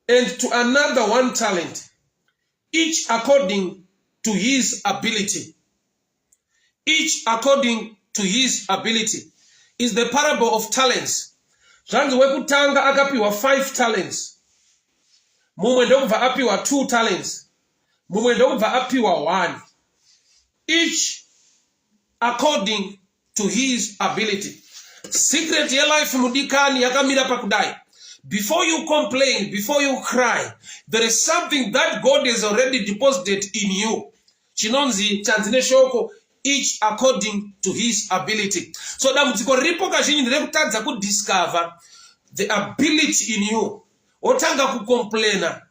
and to another 1 talent, each according to his ability. Each according to his ability is the parable of talents. Zvanzi wekutanga akapiwa 5 talents. Mumwe ndokubva apiwa 2 talents. Mumwe ndokubva apiwa 1. Each according to his ability. Secret ye life mudikani yakamira pakudai. Before you complain, before you cry, there is something that God has already deposited in you. Chinonzi chanzine shoko, each according to his ability. So damutiko ripo kazhinji ndirekutadza kudiscover the ability in you. Otanga kucomplaina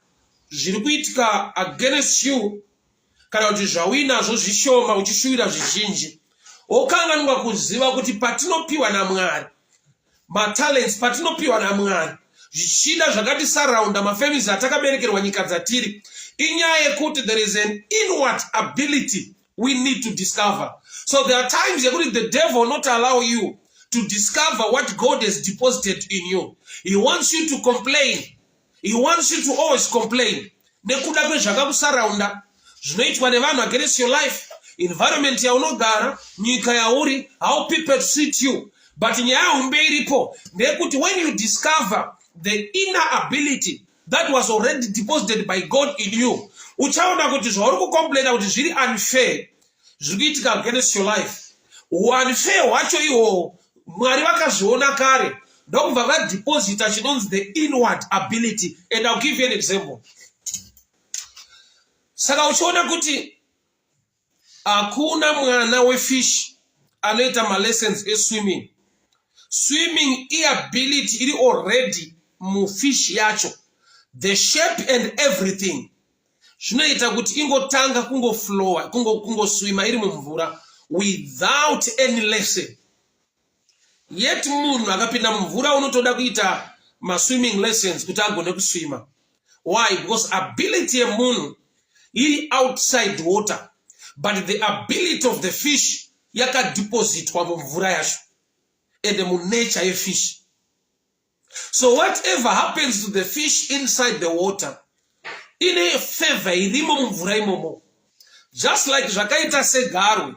zviri kuitika against you kana kuti zvawinazvo zvishoma uchishuwira zvizhinji. Okanganwa kuziva kuti patinopiwa naMwari, matalents patinopiwa naMwari, zvichida zvakati surrounda mafamilies atakaberekerwa nyika dzatiri, inyaya yekuti there is an inward ability we need to discover. So there are times yekuti the devil will not allow you to discover what God has deposited in you. He wants you to complain. He wants you to always complain. Nekuda kwezvakakusaraunda zvinoitwa nevanhu against your life, environment yaunogara, nyika yauri, how people treat you. But nyaya umbe iripo ndekuti when you discover the inner ability that was already deposited by God in you, uchaona kuti zvauri kucomplaina kuti zviri unfair zviri kuitika against your life, unfair wacho iwo Mwari vakazviona kare ndokubva vadeposita chinonzi the inward ability. And I'll give you an example. Saka uchiona kuti hakuna mwana wefish anoita malessons eswimming. Swimming ability iri already mufish yacho, the shape and everything. Zvinoita kuti ingotanga kungoflowa, kungoswima iri mumvura without any lesson. Yet munhu akapinda mumvura unotoda kuita swimming lessons kuti agone kuswima. Why? Because ability yemunhu iri outside water, but the ability of the fish yakadepositwa mumvura yacho and munature yefish. So whatever happens to the fish inside the water, in a favor irimo mumvura imomo. Just like zvakaita segarwe.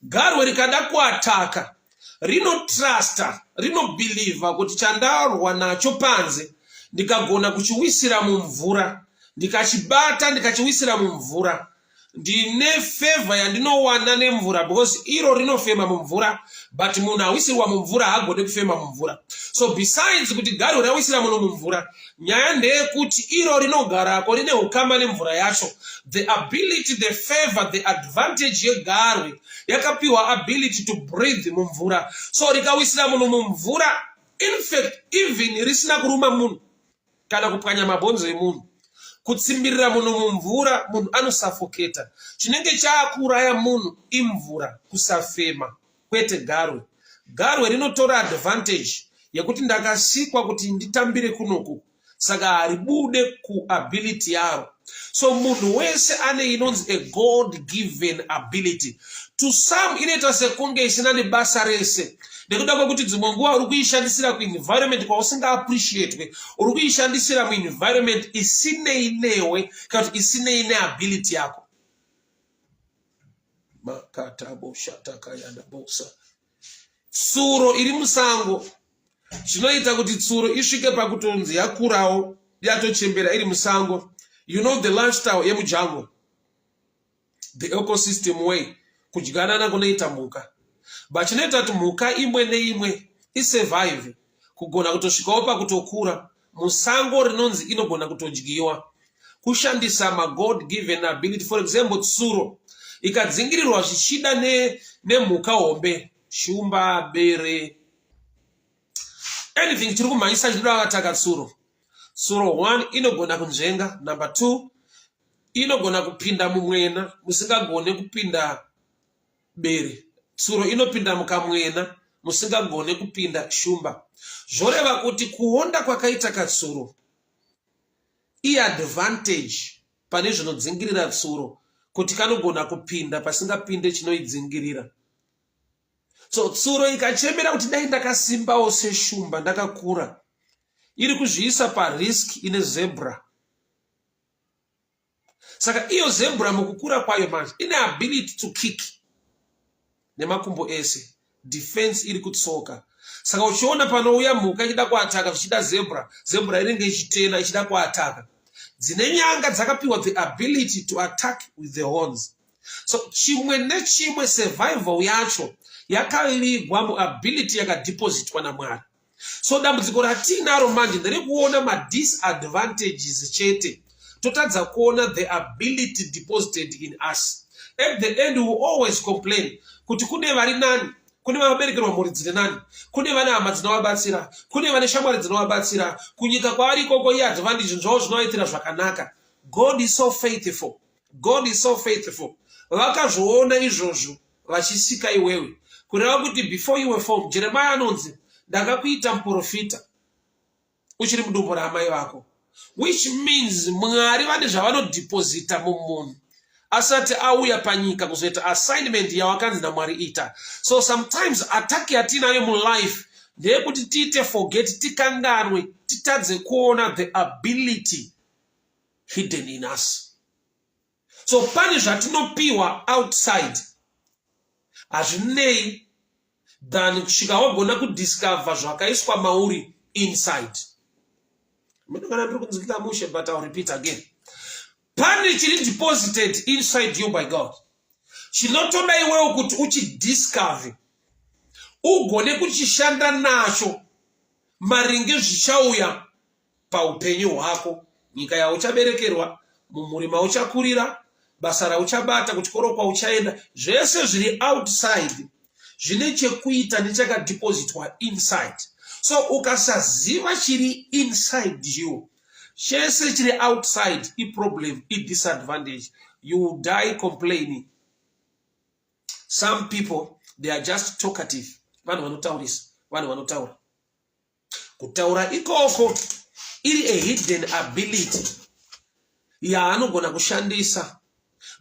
Garwe rikada kuataka, rino trusta, rino believer kuti chandarwa nacho panze ndikagona kuchiwisira mumvura, ndikachibata ndikachiwisira mumvura, ndine favor yandinowana nemvura, because iro rinofema mumvura, but munhu awisirwa mumvura hagone kufema mumvura. So besides kuti garwe rawisira munhu mumvura, nyaya ndeyekuti iro rinogarako rine ukama nemvura yacho. The ability, the favor, the advantage yegarwe yakapiwa ability to breathe mumvura. So rikawisira munhu mumvura, in fact even risina kuruma munhu kana kupwanya mabhonzo emunhu, kutsimbirira munhu mumvura, munhu anosufocata. Chinenge chaakuraya munhu imvura, kusafema, kwete garwe. Garwe rinotora advantage yekuti ndakasikwa kuti nditambire kunoku, saka haribude ku ability yaro. So munhu wese ane inonzi a God given ability. To some inoita sekunge isina nebasa rese, nekuda kwekuti dzimwe nguva uri kuishandisira kuenvironment kwausinga appreciate, uri kuishandisira muenvironment isineinewe kana kuti isineine ability yako. Makatabo shatakayanda bosa. Tsuro iri musango zvinoita kuti tsuro isvike pakutonzi yakurawo yatochembera iri musango. You know the lifestyle yemujungle, the ecosystem way, kudyanana kunoita mhuka. But chinoita kuti mhuka imwe neimwe isurvive, kugona kutosvikawo pakutokura, musango rinonzi inogona kutodyiwa, kushandisa ma-God given ability. For example, tsuro ikadzingirirwa zvichida nemhuka hombe, shumba, bere, anything chiri kumhanyisa chinoda vakataka tsuro. Tsuro 1 inogona kunzvenga, number 2 inogona kupinda mumwena musingagone kupinda bere. Tsuro inopinda mukamwena musingagone kupinda shumba. Zvoreva kuti kuonda kwakaita katsuro advantage pane zvinodzingirira tsuro kuti kanogona kupinda pasingapinde chinoidzingirira. So tsuro ikachemera kuti dai ndakasimbawo seshumba ndakakura, iri kuzviisa parisk ine zebra. Saka iyo zebra mukukura kwayo manje ine ability to kick nemakumbo ese, defense iri kutsoka. Saka uchiona panouya mhuka ichida kuataka zvichida zebra inenge ichitena ichida kuataka. Dzine nyanga dzakapiwa the ability to attack with the horns. So chimwe nechimwe survival yacho yakavigwa muability yakadepositwa naMwari. So dambudziko ratinaro manje nderekuona madisadvantages chete. Totadza kuona the ability deposited in us. At the end we will always complain kuti kune vari nani, kune vaberekerwa mhuri dzine nani, kune vane hama dzinovabatsira, kune vane shamwari dzinovabatsira, kunyika kwaari ikoko iadvantage zvavo zvinovaitira zvakanaka. God is so faithful. God is so faithful. Vakazviona izvozvo vachisika iwewe. Kureva kuti before you were formed, Jeremiah anonzi ndakakuita muprofita uchiri mudumbu raamai vako. Which means Mwari vane zvavanodeposita mumunhu asati auya panyika kuzoita assignment yawakanzi naMwari ita. So sometimes attack yatinayo mulife ndeyekuti tiite forget, tikanganwe, titadze kuona the ability hidden in us. So pane zvatinopiwa outside hazvinei than kusvika wagona kudiscover zvakaiswa mauri inside. But I'll repeat again. Pane chiri deposited inside you by God. Chinotoda iwewe kuti uchidiscover, ugone kuchishanda nacho maringe zvichauya paupenyu hwako, nyika yauchaberekerwa, mumurima uchakurira, basa rauchabata, kuchikoro kwauchaenda, zvese zviri outside zvine chekuita nechakadepositwa inside. So ukasaziva chiri inside you, chese chiri outside i problem, i disadvantage, you will die complaining. Some people, they are just talkative. Vanhu vanotaurisa, vanhu vanotaura. Kutaura ikoko iri a hidden ability yaanogona kushandisa,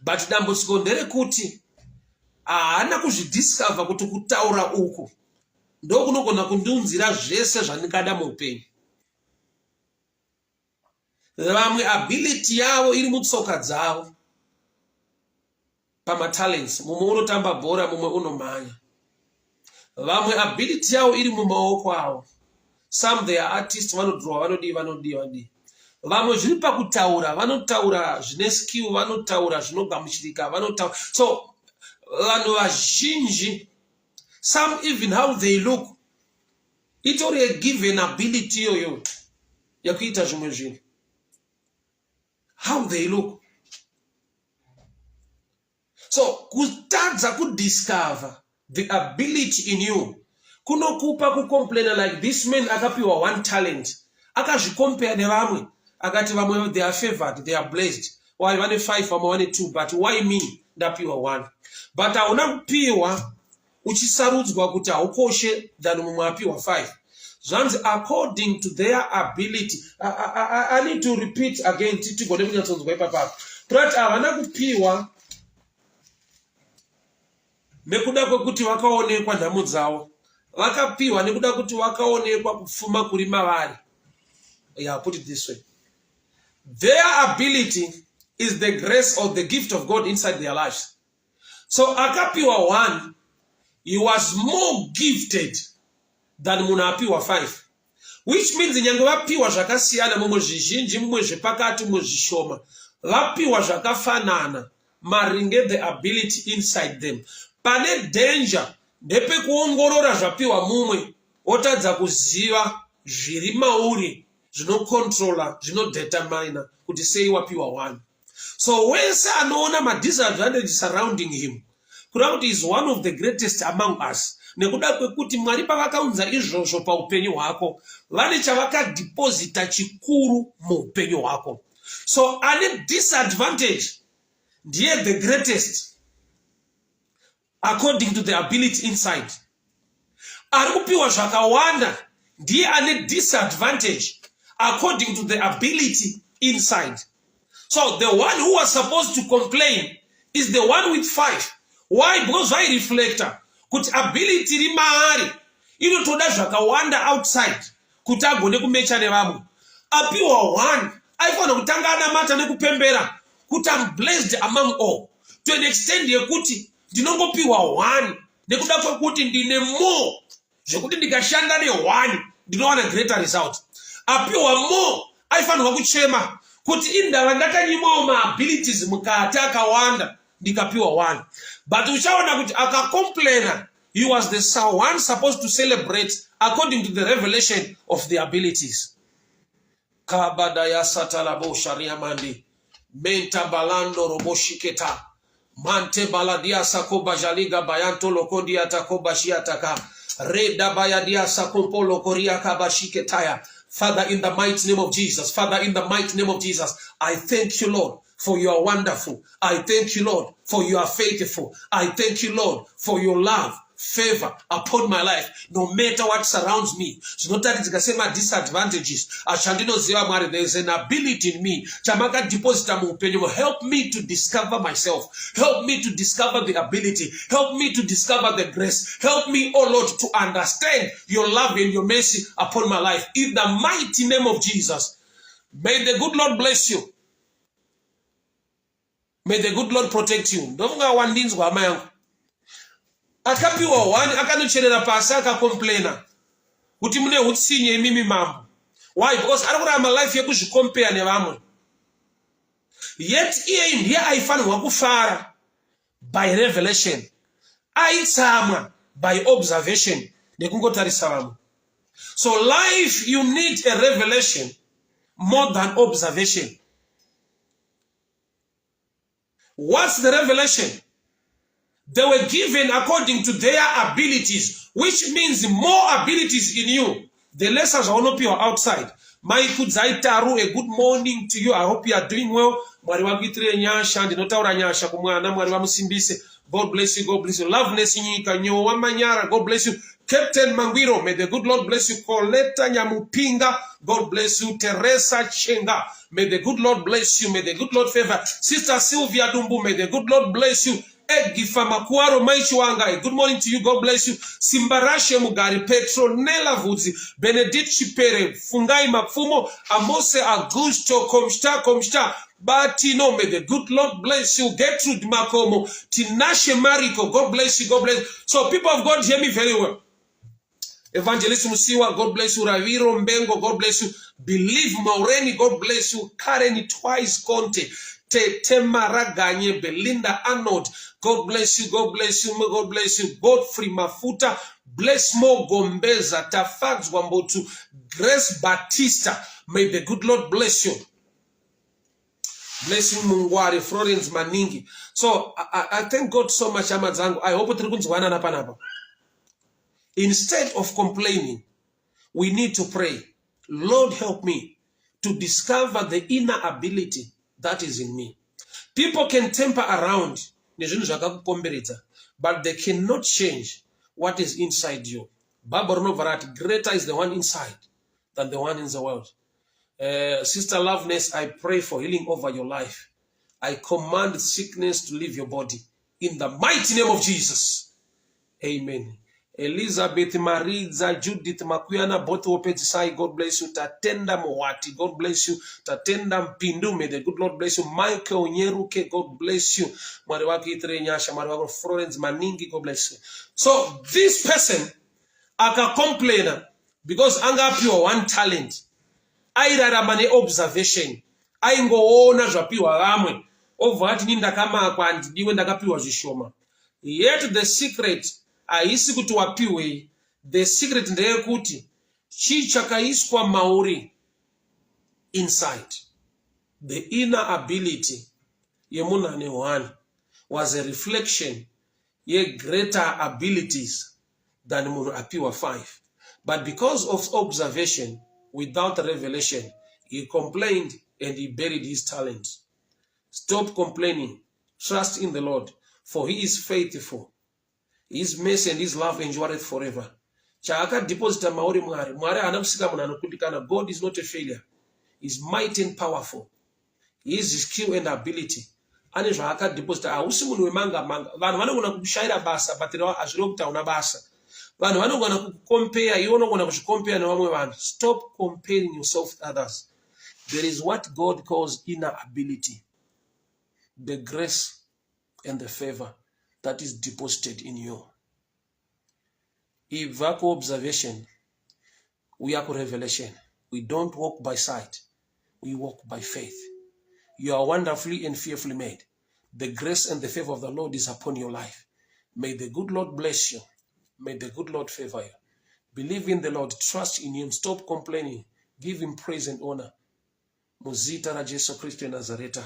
but dambudziko nderekuti haana kuzvidiscover kuti kutaura uku ndokunogona kundiunzira zvese zvandingada muupenyu. Vamwe ability yavo iri mutsoka dzavo, pamatalents, mumwe unotamba bhora, mumwe unomhanya. Vamwe ability yavo iri mumaoko avo. Some they are artists, vanodrowa, vanodii. Vamwe zviri pakutaura, vanotaura zvine skill, vanotaura zvinogamuchirika, vanotaura. So vanhu vazhinji, some even how they look, itori a given ability yoyo yakuita zvimwe zvinhu. How they look. So kutadza kudiscover the ability in you kunokupa kucomplaina like this man akapiwa one talent, akazvikompare nevamwe, akati vamwe they are favored, they are blessed, why vane 5 vamwe vane 2, but why me ndapiwa 1. But hauna kupiwa uchisarudzwa kuti haukoshe than mumwe apiwa 5. Zvanzi according to their ability. I need to repeat again tigone kunyatsonzwa ipapapo. But havana kupiwa nekuda kwekuti vakaonekwa nhamu dzavo, vakapiwa nekuda kuti vakaonekwa kupfuma kuri mavari. Yeah, put it this way. Their ability is the grace or the gift of God inside their lives. So akapiwa 1, he was more gifted than munhu apiwa 5. Which means nyange vapiwa zvakasiyana, mumwe zvizhinji, mumwe zvepakati, mumwe zvishoma, vapiwa zvakafanana maringe the ability inside them. Pane danger ndepekuongorora zvapiwa mumwe otadza kuziva zviri mauri, zvinocontrola, zvinodetermina kuti sei wapiwa 1. So wese anoona madisadvantages surrounding him, kuda kuti is one of the greatest among us, nekuda kwekuti Mwari pavakaunza izvozvo paupenyu hwako, vane chavakadeposita chikuru muupenyu hwako. So ane disadvantage ndiye the greatest according to the ability inside. Ari kupiwa zvakawanda ndiye ane disadvantage according to the ability inside. So the one who was supposed to complain is the one with 5. Why? Because I reflector kuti ability ri maari inotoda zvakawanda outside kuti agone kumecha nevamwe. Apiwa 1 aifana kutanga anamata nekupembera kuti I'm blessed among all, to an extent yekuti ndinongopiwa 1 nekuda kwekuti ndine more zvekuti ndikashanda ne1 ndinowana greater result. Apiwa more aifanirwa kuchema kuti indava ndakanyimawo maabilities mukati akawanda ndikapiwa 1. But uchaona kuti akacomplaina, he was the one supposed to celebrate according to the revelation of the abilities. Kabadaya satalabo sharia mandi menta balando roboshiketa mante baladia sakoba jaliga bayanto lokodia takoba shiataka reda bayadia sakompolo koria kabashiketaya. Father, in the mighty name of Jesus, Father, in the mighty name of Jesus, I thank you, Lord, for you are wonderful. I thank you, Lord, for you are faithful. I thank you, Lord, for your love, favor upon my life, no matter what surrounds me. So not that it's the disadvantages. There is an ability in me. Help me to discover myself. Help me to discover the ability. Help me to discover the grace. Help me, oh Lord, to understand your love and your mercy upon my life. In the mighty name of Jesus, may the good Lord bless you. May the good Lord protect you. Akapiwa 1 akanocherera pasi akacomplaina kuti mune utsinye mimi mambo. Why? Because arakurama life yekuzvikompare nevamwe. Yet iye ndiye aifanirwa kufara by revelation, aitsamwa by observation nekungotarisa vamwe. So life, you need a revelation more than observation. What's the revelation? They were given according to their abilities, which means more abilities in you. The lessons are not pure outside. My kudzaitaru, a good morning to you. I hope you are doing well. God bless you. God bless you. Loveness God bless you. Captain Mangwiro, may the good Lord bless you. Coletta Nyamupinga, God bless you. Teresa Chenga, may the good Lord bless you. May the good Lord favor. Sister Sylvia Dumbu, may the good Lord bless you. Makuaro Maichuanga, good morning to you, God bless you. Simbarashe Mugari, Petro, Nela Vuzi, Benedict Chipere, Fungai Mafumo, Amose Augusto, Komsta, Batino, may the good Lord bless you. Gertrude Makomo, Tinashe Mariko, God bless you, God bless you. So people of God, hear me very well. Evangelist Musiwa, God bless you. Raviro Mbengo, God bless you. Believe Maureni, God bless you. Karen twice Conte. Temara Ganye, Belinda Arnold, God bless you, God bless you, God bless you. Godfrey Mafuta, bless more Gombeza, Tafax Wambotu, Grace Batista, may the good Lord bless you. Bless you, Mungwari, Florence Maningi. So I thank God so much, Amazango. I hope it. Instead of complaining, we need to pray. Lord, help me to discover the inner ability that is in me. People can temper around, but they cannot change what is inside you. Greater is the one inside than the one in the world. Sister Loveness, I pray for healing over your life. I command sickness to leave your body. In the mighty name of Jesus. Amen. Elizabeth Mariza, Judith Makuyana, both Opetsai, God bless you. Tatenda Mwati, God bless you. Tatenda Mpindu, may the good Lord bless you. Michael Nyeruke, God bless you. Mariwaki Trenyasha, Mariwaki Florence Maningi, God bless you. So this person, aka complainer, because anga pure one talent, aira mane observation, aingo ona zwapiwa ramwe, over ati ninda kama kwa ndiwe ndakapiwa zishoma. Yet the secret, aisi kuti wapiwe, the secret ndeyekuti chichakaiswa mauri inside. The inner ability yemunane one was a reflection ye greater abilities than munu apiwa 5. But because of observation without revelation, he complained and he buried his talent. Stop complaining. Trust in the Lord, for he is faithful. His mercy and his love endureth forever. God is not a failure. He is mighty and powerful. He is his skill and ability. But vanhu vanogona kucompare, iwe unogona kuzvicompare nevamwe vanhu. Stop comparing yourself with others. There is what God calls inner ability, the grace and the favor that is deposited in you. If vako observation, we are revelation. We don't walk by sight, we walk by faith. You are wonderfully and fearfully made. The grace and the favor of the Lord is upon your life. May the good Lord bless you. May the good Lord favor you. Believe in the Lord, trust in Him, stop complaining, give Him praise and honor. Muzita na Jesu Kristo Nazareta.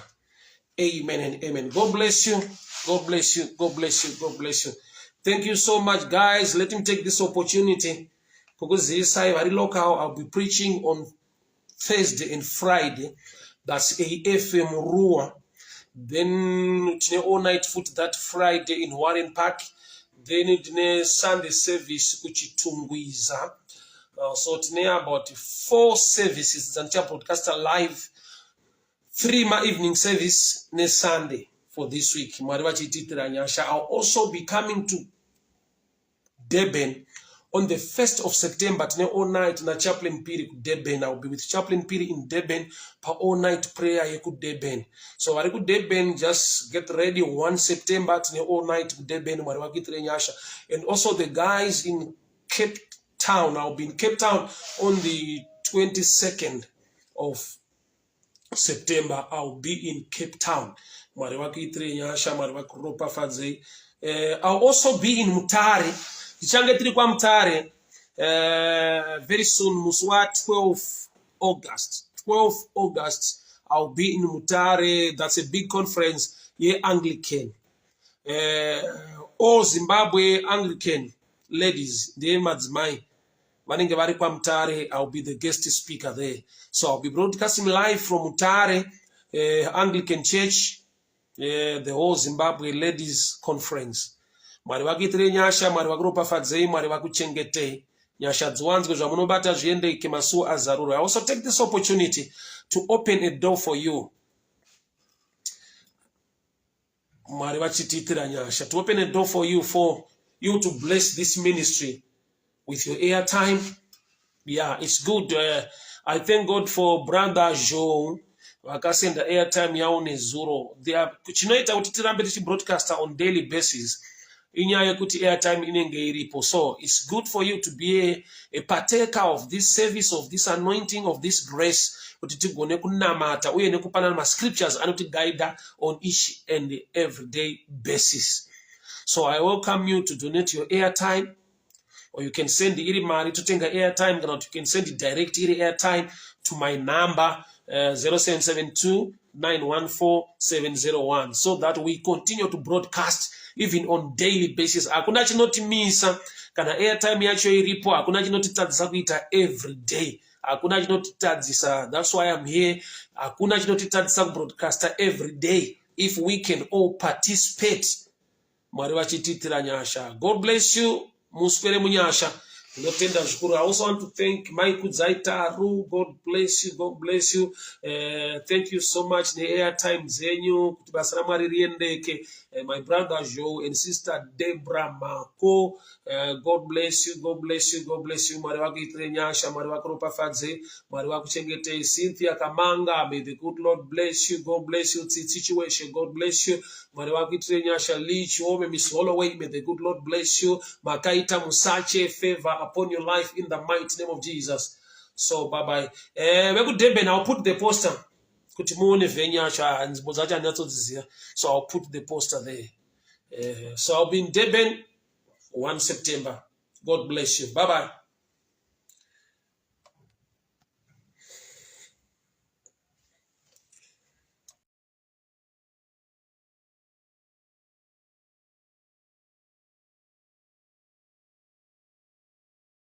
Amen and amen. God bless you. God bless you. God bless you. God bless you. Thank you so much, guys. Let me take this opportunity because this I very local. I'll be preaching on Thursday and Friday. That's AFM Rua. Then all night foot that Friday in Warren Park. Then it Sunday service kuchitungwiza. So today about 4 services. Zancha broadcaster live. 3 evening service next Sunday for this week. I'll also be coming to Durban on the 1st of September. All night na Chaplain Piri Durban. I'll be with Chaplain Piri in Durban for all night prayer. Durban. So I could Durban, just get ready 1 September all night Durban. And also the guys in Cape Town. I'll be in Cape Town on the 22nd of September. I'll be in Cape Town. I'll also be in Mutare. Very soon, Muswa 12 August. 12 August, I'll be in Mutare. That's a big conference. Anglican. All Zimbabwe Anglican ladies, the Madzmai. I'll be the guest speaker there. So I'll be broadcasting live from Mutare, Anglican Church, the whole Zimbabwe Ladies Conference. I also take this opportunity to open a door for you. To open a door for you to bless this ministry with your airtime. Yeah, it's good. I thank God for Brother Joe. Wakasend the airtime yaone zuro. They are kuchinoita kuti tirambe tichi broadcaster on daily basis. Inyaya kuti airtime inenge iripo. So it's good for you to be a partaker of this service, of this anointing, of this grace. Kuti tigone kunamata uye nekupana ma scriptures anoti guide on each and everyday basis. So I welcome you to donate your airtime. Or you can send the mari to take airtime, or you can send the direct airtime to my number 0772914701, so that we continue to broadcast even on daily basis. Hakuna chinotimisa kana airtime yacho iripo, hakuna chinotitadzisa kuita every day. Hakuna chinotitadzisa. That's why I'm here. Hakuna chinotitadzisa broadcaster every day if we can all participate. Mwari vachititira nyasha. God bless you. Muspere munyasha. I also want to thank Mike Zaitaru. God bless you. God bless you. Thank you so much. The airtime zenyu. My brother Joe and sister Deborah Marco. God bless you. God bless you. God bless you. Cynthia Kamanga. May the good Lord bless you. God bless you. Situation. God bless you. May the good Lord bless you. Makaita Musache, favor upon your life in the mighty name of Jesus. So bye bye. I'll put the poster. So I'll put the poster there. So I'll be in Durban 1 September. God bless you. Bye bye.